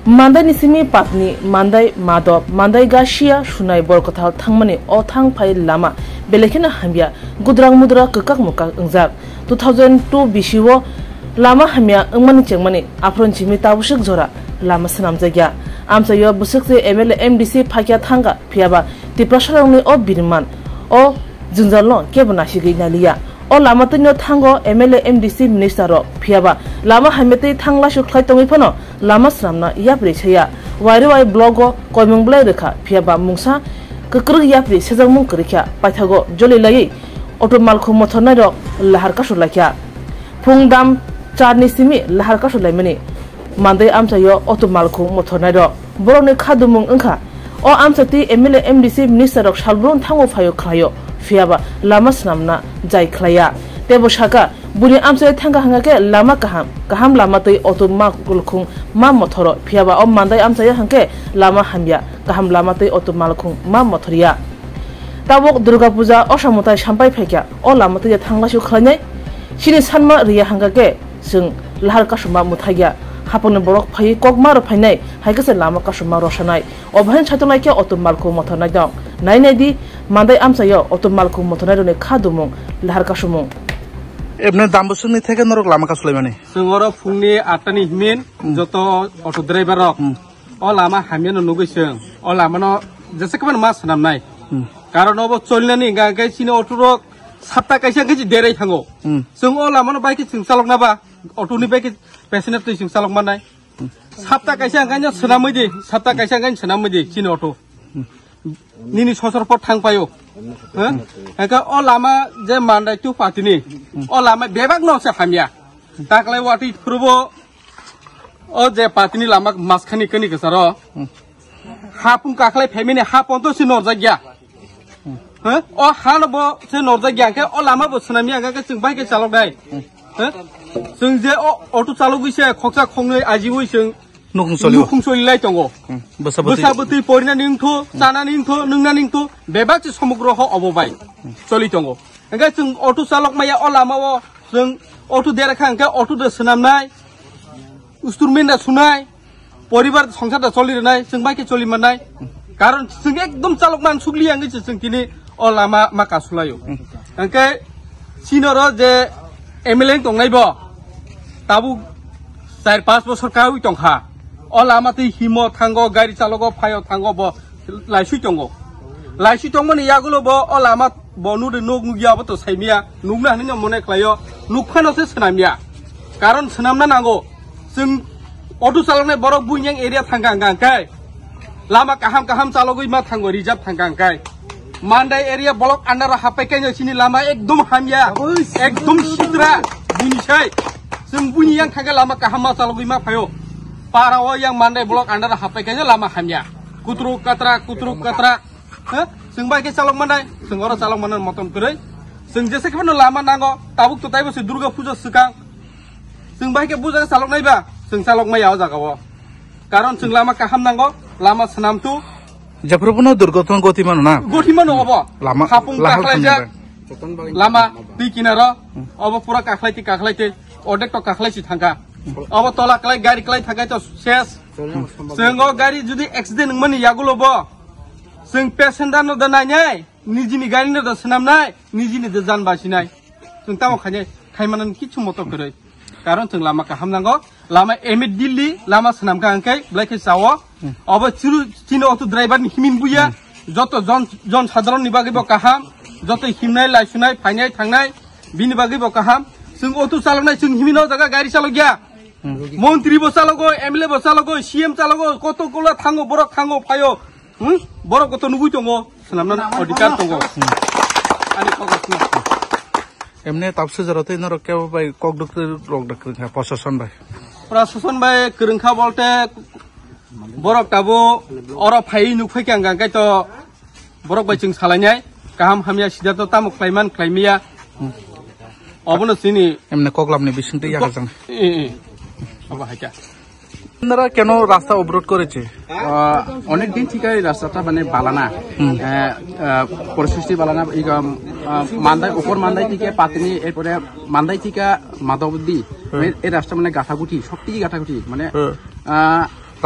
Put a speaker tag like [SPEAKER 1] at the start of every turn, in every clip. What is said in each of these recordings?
[SPEAKER 1] Mandai nisimi patni mandai madop mandai gasia sunai borkothal thangmani o thangphai lama belekena hambia gudrang mudra kekak mukak engjak 2002 bisiwo lama hamya engmani chengmani afron chimi tabusuk jora lama sanam jagya amsayo busukse MLA MDC phakya thanga phiaba tiprasarangni o birman o junjalno kebona sigei naliya o lama tino thango MLA MDC minister ro phiaba lama hamete thangla sukhlai tongi phano lama sramna yapri chaya wari wai blogo koimung blai rekha phiaba mungsa kekrug yapri sejangmung krikha paithago joli lagi automal khu mothonai ro lahar ka sulakya phungdam charni simi lahar ka sulaimani mandai amsayo automal khu mothonai ro boroni khadumung engkha o amsati MLA MDC minister ro salbron thango phayo khlayo phiaba lama sramna jai khlaya tebo shaka buni amse thanga hangake lama kaham lama tei automa kulkhung ma mothoro phiaba o mandai amse hangke lama hambia kaham lama tei automa khung ma mothoriya tabok durga puja osamutai sampai phaikya o lama tei thangla su khlanyai sini sanma riya hangake sing lahar kasuma muthaiya hapone borok phai kokmar phainai haikase lama kasuma rosanai obhain chatonai ke automa khung mothonai dong nainai di mandai amsayo automa khung mothonai rone khadumung lahar kasumung
[SPEAKER 2] এমনি দাম বসুনি থেকে নরক লামা কাসলাই মানে
[SPEAKER 3] जोंगर फुंनि 8टानि हिमिन जत अटो driver ओ लामा हामियानो नुगैसों ओ लामानो जेसेकबान मा सानामनाय कारण अब चलनानि गाय सिनो अटो सातटा कायसा गजि देरै थांगो जों ओ लामानो बाइक सिं चालकनाबा अटोनि बाइक पेसेन्जार सिं चालक मानाय सातटा कायसा गायनो सोनामैदि सातटा कायसा गायनो सोनामैदि सिनो अटो निनि ससरफोर थांपायो एका ओ लामा जे मानदाय तु पातिनि ओ लामा बेबाग नसे हामिया ताकलाय वाटि फुरबो ओ जे पातिनि लामा मासखानि कनि गसार हापुं काखलाय फेमिनि हापन तो सि नरजागिया ओ हानबो से नरजागिया के ओ लामा बसनामि आगा के जों बाइक चालकनाय जों जे अटो चालकइसे खक्सा खंनै आजिवइसों नुखुंसलिलाय दंगो बोसाबोति परिना निंथु जाना निंथु नोंना निंथु बेबाच समग्र ह अबबाय चलि दंगो एंगा जों अटो चालक माया अ लामाव जों अटो देरखा एंगा अटो दे सोनामनाय उस्तुरमेन्दा सुनाय परिवार संसार चलिरनाय जों बाइक चलि माननाय कारण जों एकदम चालक मान सुग्लि आंगै जों तिनि अ लामा माका सुलायो एंगा सिनर जे एमएलए दंनायबो ताबु 4-5 बोसोर काउइ दंखा ओ लामाति हिमो थांगो गारि चालको फायो थांगो बो लाइसु दंगोनि यागुलो बो ओ लामा बनु दे नोग नुगियाबो तो साइमिया नुगना हनिनो मने खलायो नुखानोसो सोनामिया कारण सोनामना नांगो जों अटो चालकनाय बरक बुइयां एरिया थांगांगांखाय लामा काहाम चालगै मा थांगो रिजार्भ थांगांखाय मानदाय एरिया ब्लक आन्डार हापायखायनो सिनि लामा एकदम हामिया एकदम सिद्रा बुनिसै जों बुइयां थांगा लामा काहाम चालगै मा फायो पाराव yang mandai blok andara hapekanya lama hamya kutruk katra जों बाइक चालक मानाय जों अरा चालक मानाय मतन करै जों जेसेखबो लामा नांगो ताबुक तो ताइबो दुर्गा पूजा सिगां जों बाइक बुजा चालक नायबा जों चालक मायाव जागाव कारण जों लामा काहाम नांगो लामा सनामतु
[SPEAKER 2] जफरबनो दुर्गतन गतिमान ना
[SPEAKER 3] गतिमान अब लामा हापुं काखलायजा लामा दै किनार अब पुरा काखलायते अडेक तो काखलायसि थांगा अब तला कलाई गाड़ी कलाई थांगा तो शेष जों गाड़ी जुदि एक्सिडेंट मनि यागुलबो जों पेसेन्जार न दनायनाय निजिनि गाड़ी न दसनामनाय निजिनि द जान बासिनाय जों ताव खायमानन किछु मत करै कारण जों लामा का हामनांगो लामा एम दिल्ली लामा सनामका अंकै ब्लाइके जावो अब चिनो अटो ड्राइभार नि हिमिन बुया जत जन साधारण नि बागैबो काहाम जत हिमनाय लाइसुनाय फायनाय थांनाय बिनि बागैबो काहाम जों अटो चालकनाय जों हिमिनाव जागा गाड़ी चालक गया मंत्री बसालगो एमएलए बसालगो सीएम चालगो कत कोला थांगो बरक थांगो फायो बरक कत नुगुइ दंगो सनामना अधिकार दंगो आनि कगसना
[SPEAKER 2] एमने ताबसे जरते नर के बाय कक डक्टर रक डक्टर प्रशासन बाय
[SPEAKER 3] करंखा बोलते बरक ताबो अर फाइ नुफै गांगाय तो बरक बाय जों सालायनाय गाहाम हामिया सिदा तो तामु क्लाइमान क्लाइमिया अबनो सिनि
[SPEAKER 2] एमने कगलामनि बिसिंते यागा जों
[SPEAKER 3] अब हायका
[SPEAKER 2] আপনারা কেন রাস্তা অবরোধ করেছে?
[SPEAKER 3] অনেকদিন থেকে এই রাস্তাটা মানে বালানা পরিস্থিতি বালানা মান্দাই উপর মান্দাই থেকে পাতিনি এরপরে মান্দাই থেকে মাধবদি এই রাস্তা মানে গাঁথাগুটি সব থেকে গাঁথাগুটি মানে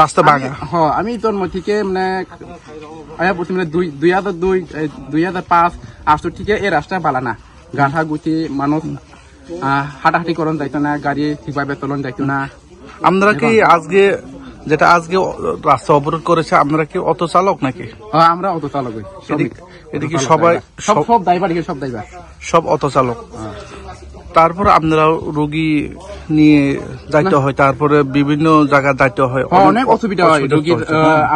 [SPEAKER 2] রাস্তা ভাঙা।
[SPEAKER 3] হ্যাঁ আমি জন্ম থেকে মানে মানে 2005 থেকে এই রাস্তা বালানা গাঁথাগুটি মানুষ হাঁটাহাঁটি করন যাইতো না, গাড়ি ঠিকভাবে চলন যাইতো না।
[SPEAKER 2] আপনারা কি আজকে রাস্তা অবরোধ করেছে আপনারা কি অটো চালক নাকি?
[SPEAKER 3] আমরা অটো চালক।
[SPEAKER 2] এটা কি সবাই
[SPEAKER 3] সব ড্রাইভার
[SPEAKER 2] সব অটো চালক? তারপর আপনারা রোগী নিয়ে যাইতে হয়, তারপরে বিভিন্ন জায়গায় যাইতে হয়,
[SPEAKER 3] অনেক অসুবিধা হয় রোগী।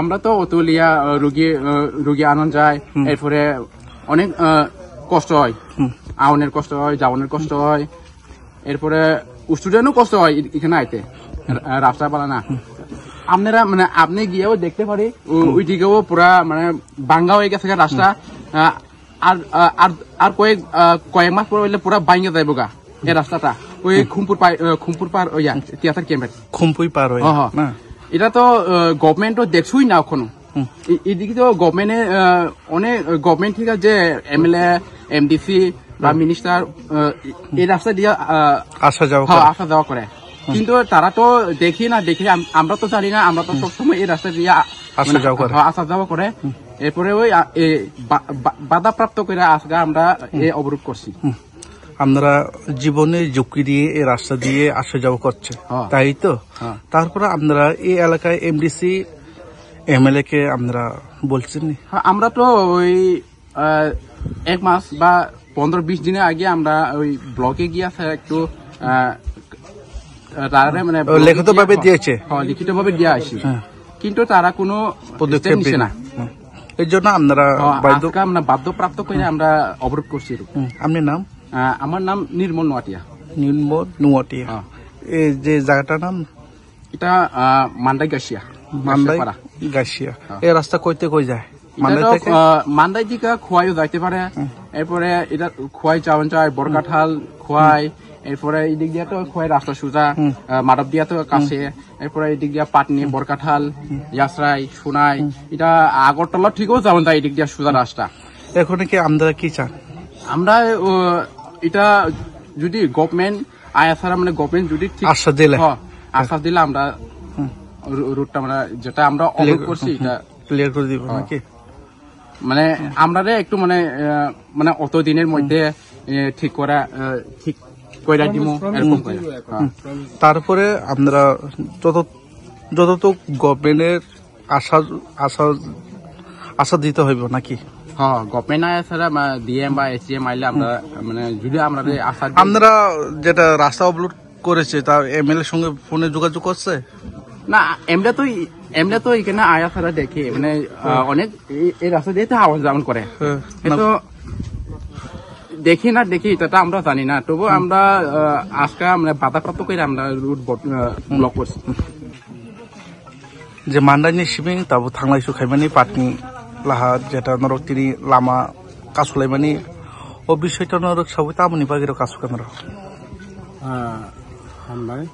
[SPEAKER 3] আমরা তো অটো লিয়া রোগী আনন্দ যায়, এরপরে অনেক কষ্ট হয়, আউনের কষ্ট হয়, যাওয়ানের কষ্ট হয়, এরপরে স্টুডেন্টও কষ্ট হয় এখানে আইতে রাস্তা পালা না। আপনারা মানে আপনি গিয়েও দেখতে পারি ওই দিকেও পুরা মানে ভাঙ্গা হয়ে গেছে রাস্তা। আর কয়েক মাস পর হইলে পুরা ভাঙ্গা যাইব গা এই রাস্তাটা। ওই খুমপুর পার তিয়াতার ক্যাম্পের
[SPEAKER 2] খুমপুই পার হয়।
[SPEAKER 3] এটা তো গভর্নমেন্টও দেখছই না এখনো। এদিকে তো গভর্নমেন্টে অনেক গভর্নমেন্ট ঠিক আছে, এমএলএ এমডিসি বা মিনিস্টার এই রাস্তা দিয়ে আসা যাওয়া করে, কিন্তু তারা তো দেখি আমরা তো জানি না। আমরা তো সবসময় এই রাস্তা দিয়ে আসা যাওয়া করে। এরপরে ওই বাধাপ্রাপ্ত করে আজকে আমরা এই অবরোধ করছি।
[SPEAKER 2] আমরা জীবনের ঝুঁকি দিয়ে এই রাস্তা দিয়ে আসা যাওয়া করছে, তাই তো? তারপরে আপনারা এই এলাকায় এমডিসি এমএলএ কে আপনারা বলছেন?
[SPEAKER 3] আমরা তো ওই 1 মাস বা 15-20 দিনের আগে আমরা ওই ব্লকে গিয়ে একটু মানে
[SPEAKER 2] লিখিত ভাবে দিয়েছে,
[SPEAKER 3] লিখিত ভাবে দিয়ে আসি, কিন্তু তারা কোনো পদক্ষেপ নিচ্ছে না।
[SPEAKER 2] এই জন্য আমরা
[SPEAKER 3] বাধ্যপ্রাপ্ত করে আমরা অবরোধ করছি।
[SPEAKER 2] আপনার নাম?
[SPEAKER 3] আমার নাম নির্মল নোয়াটিয়া।
[SPEAKER 2] নির্মল নোয়াটিয়া। এই যে জায়গাটার নাম?
[SPEAKER 3] এটা মান্দাই গাছিয়া।
[SPEAKER 2] এই রাস্তা কইতে কই যায়?
[SPEAKER 3] মান্দাই থেকে খোয়াইও যাইতে পারে, এরপরে এটা খোয়াই যাওয়ান যায়, বরকাঠাল খোয়াই, এরপরে এই দিক দিয়ে তো খোয়াই রাস্তা সোজা, মাধব দিয়া তো কাছে, এরপরে এই দিক দিয়া পাটনি, বরকাঠাল, ইয়াসরাই, সোনাই, এটা আগরতলা ঠিকও যাওয়ান যায় এই দিক দিয়া সোজা রাস্তা।
[SPEAKER 2] এখন কি আমরা কি চান?
[SPEAKER 3] আমরা এটা যদি গভর্নমেন্ট আয়াসারা মানে গভর্নমেন্ট যদি আশ্বাস দিলে আমরা রুটটা মানে যেটা আমরা অবরোধ করছি এটা
[SPEAKER 2] ক্লিয়ার করে দিব নাকি?
[SPEAKER 3] মানে আমরা একটু মানে অত দিনের মধ্যে ঠিক করে দিব এরকম করে।
[SPEAKER 2] তারপরে আমরা যতটুক গভর্নমেন্টের আশা দিতে হইব নাকি?
[SPEAKER 3] হ্যাঁ, গভর্নমেন্ট আয়াসারা ডিএম বা এসডিএম আইলে আমরা মানে যদি আমরা আশা
[SPEAKER 2] আমরা যেটা রাস্তা অবরোধ করেছে তার এমএলএ সঙ্গে ফোনে যোগাযোগ করছে
[SPEAKER 3] না? এমনি তো এখানে আয়া ছাড়া দেখে মানে অনেক এই রাস্তা দিয়ে আওয়াজ যেমন করে, তো দেখি এটা আমরা জানি না। তবু আমরা আজকে আমরা বাধাপ্রাপ্ত করে আমরা রুট ব্লক করছি।
[SPEAKER 2] যে মান্দাইনি সিমিং তারপর থাংলাইসু খাইমানি পাটনি লাহা যেটা নরক তিনি লামা কাসুলাইমানি ও বিষয়টা নরক সবাই তামনি বাগের কাসু কেন
[SPEAKER 4] हामबाय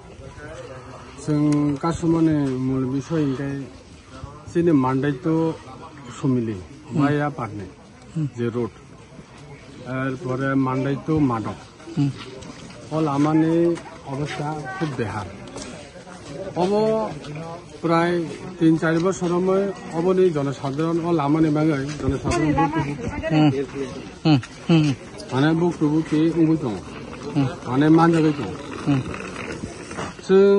[SPEAKER 4] जों कासुमाने मूल विषय इनकाय जोंनि मान्दायथ' समिलि माया पाटने जे रोड एरपरे मान्दायथ' मादक ও লামানি অবস্থা খুব বেহাল। অব প্রায় 3-4 বছর সময় অবনি জনসাধারণ ও লামানি বাঙাই জনসাধারণ মানে বুকটুবুকি উঙ্গুই দङ মানে मानजाबाय दङ। जों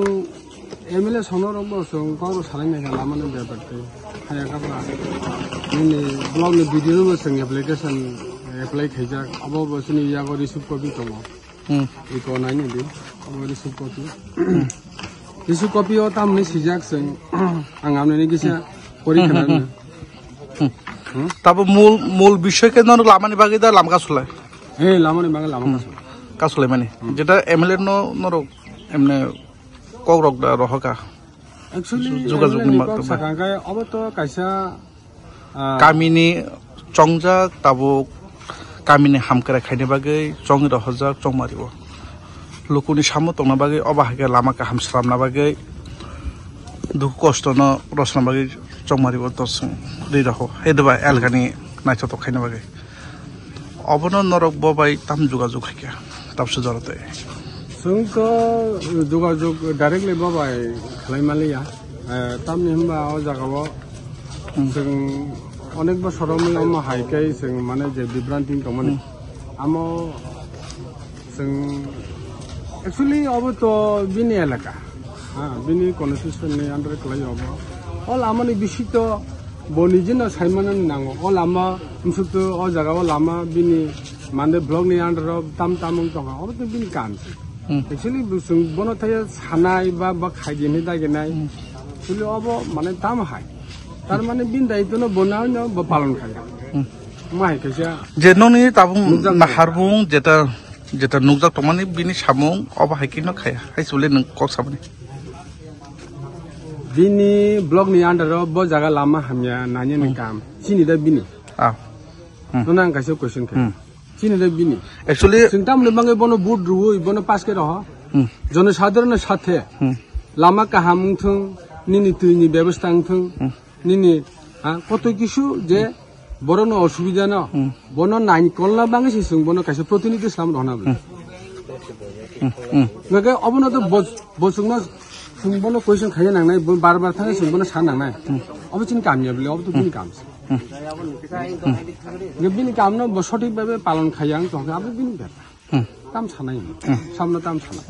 [SPEAKER 4] एमएलए संनावबो जों गाव सालायनाय लामानि बेबारखौ हायाखैब्ला जोंनि ब्लगनि भिडिअबो जों एप्लाइ खायजाक अबावबो जोंनि यागो रिसिभ कपि दङ बेखौ नायनो दि अबाव रिसिभ कपियाव तामनि सिजाक जों आं आमनि गिसा परीक्षा
[SPEAKER 2] তারপর মূল বিষয়কে লামানি বাগে দা লামকা চলায়
[SPEAKER 4] লামানি বাগে লামকা
[SPEAKER 2] কাসলে মানে যেটা এমএলএ নরক এমনে কগরক দা রহকা
[SPEAKER 4] एक्चुअली
[SPEAKER 2] যোগাযোগ
[SPEAKER 4] সাকাঙ্কায় অবত কাইসা
[SPEAKER 2] কামিনি চংজা তাবো কামিনি হামকারা খাইনে বাগে চংই রহজা চং মারিব লুকুনি সামো তংনা বাগে অবাহাগে লামাকা হামস্রামনা বাগে দুঃখ কষ্ট ন রচনা বাকি চমারিব দর্শন दै রাখো হেদবা এলগানি নাইছত খাইনা বাকি অবন নরক ববাই তাম যোগাযোগ খাইয়া তাপসে জড়তে
[SPEAKER 4] जोंखौ যোগাযোগ डाइरेक्टलि बाबाय खालामलिया तामनि होनबा अ जागाव जों अनेक बोसोरावनो आम हाइकाय जों माने जे बिब्रान्ति दंमोन आम जों एक्चुअली अब तो बिनि एलाका बिनि कन्स्टिट्यूशननि आन्डार खालायो अब अल आमानि बिसित बनिजिना साइमान नांगौ अल आमा मुसुत अ जागाव लामा बिनि माने ब्लकनि आन्डाराव ताम तामुं दङ अब तो बिनि काम एक्चुअली जों बनो थायो सानाय बा खायदिनि दागिनाय एक्चुअली अब माने ताम हाय तार माने बिन दायित्वनो बनानो पालन खाया माय कैसा
[SPEAKER 2] जे ननि ताबुं नाहारबुं जेटा जेटा नुकजाक तमानि बिनि सामुं अब हायकिनो खाया हायसुले नों कक साबनि
[SPEAKER 4] बिनि ब्लकनि आन्डाराव ब जागा लामा हामिया नानि नि काम सिनि दा बिनि नों आं कैसे क्वेश्चन खाया सिनि दा बिनि
[SPEAKER 2] एक्चुअली
[SPEAKER 4] जों तामले बाङै बनो बुट रुइ बनो पासके रह जनसाधारण साथे लामा काहामुंथों निनि तुइनि व्यवस्था थों निनि कत किसु जे बरनो असुविधा न बनो नाइन कलना बाङै सिसुं बनो कैसे प्रतिनिधि साम रहना नगे अबनो तो बसुंना जों बनो क्वेश्चन खाया नांनाय बार बार थाङै जों बनो सान नांनाय अब चिन कामिया बले अब तो बिनि काम बिनि काम न सठिक भाबे पालन खाया तो अब बिनि ताम सानाय सामना ताम सानाय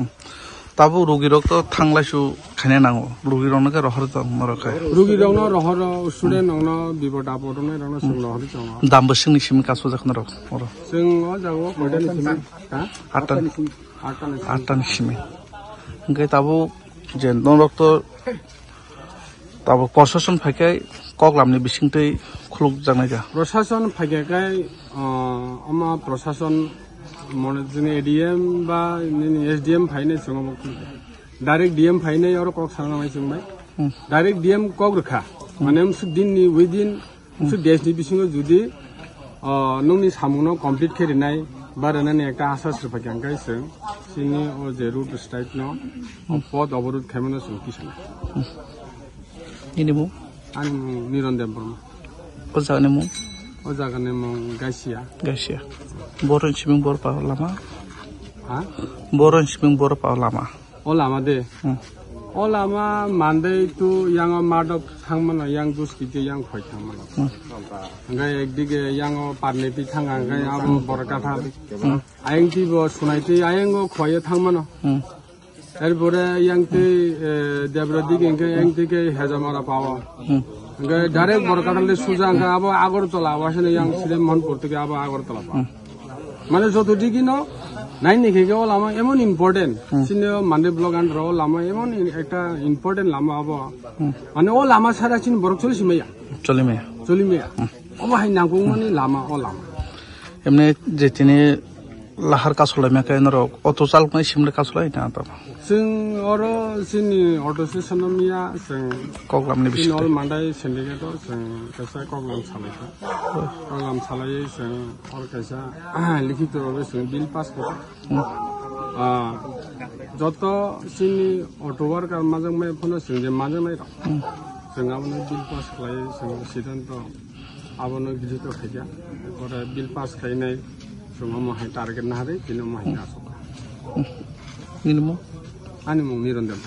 [SPEAKER 2] ताबो रोगीरक तो थांलायसु खायना नांगौ रोगीरनो के रहर त मरखाय
[SPEAKER 4] रोगीरनो रहर स्टुडेन्ट नंनो बिपद आपदनो रनो जों रहर दङ
[SPEAKER 2] दामबो सिंनिसिम कासो जाखन र
[SPEAKER 4] जों अ जागो मडलनिसिम
[SPEAKER 2] आटानिसिम ओंखाय ताबो जे नरक तो ताबो प्रशासन फायखाय कगलामनि बिसिंतै खुलुक जानाय जा
[SPEAKER 4] प्रशासन फायखाय अमा प्रशासन मन जों एडीएम बा एसडीएम फायने जों डाइरेक्ट डीएम फायने और कक सांनाय जोंबाय डाइरेक्ट डीएम कक रखा माने मुसु दिननि विदिन मुसु देशनि बिसिङाव जुदि नोंनि सामुनो कमप्लीट खेरिनाय बारनानै একটা आशा सफायखांगाय जों सिनि अ जे रुट स्ट्राइक न पद अवरोध खायमनो जों किसान
[SPEAKER 2] निनिमु
[SPEAKER 4] आं निरन्देम बर्मा
[SPEAKER 2] अजानेमु
[SPEAKER 4] अजागने मं गासिया
[SPEAKER 2] बरन सिबिं बर पा लामा ओ
[SPEAKER 4] लामा दे ओ लामा मानदे तु यांग मादक थांमन yang दुस्किते yang खय थांमन ओंगाय एकदिगे yang पारनेति थांगा ओंगाय आबो बरकाथा आयं तिबो सुनायति आयं खय थांमन एरपरे yang ते देब्रदिगे ओंगाय yang तिगे हेजामारा पावा ओंगाय डाइरेक्ट बरकाथाले सुजा ओंगाय आबो आगरतला वासने yang सिलेम मनपुर থেকে आबो आगरतला पा মানে যতদিকে ন নাই নেখেকে ও লামা এমন ইম্পর্টেন্ট সিনে মানদে ব্লক আন্ডার ও লামা এমন একটা ইম্পর্টেন্ট লামা হবো মানে ও লামা ছাড়া চিন বরক চলিমেয়া ও হাই নাগো মানে লামা ও লামা
[SPEAKER 2] এমনি যে তিনি লাহার কাছলাই মেকাই নরক অটো চালকনাই সিমলে কাছলাই না তা
[SPEAKER 4] जों अरो सिनि अटो स्टेशनमिया जों
[SPEAKER 2] कगलामनि बिसिं
[SPEAKER 4] नल मान्दाय सिन्डिकेट जों कैसा कगलाम सालायो जों और कैसा लिखित रूपे जों बिल पास कर जत सिनि अटो वर्कार माजों मै फनो जों जे माजों मै जों आबनो बिल पास खालायो जों सिद्धांत आबनो गिदित खाया और बिल पास खायनाय जों माहाय टारगेट ना हारे बिनो माहाय आसो
[SPEAKER 2] निनिमु
[SPEAKER 4] आनी मुं निरन्देम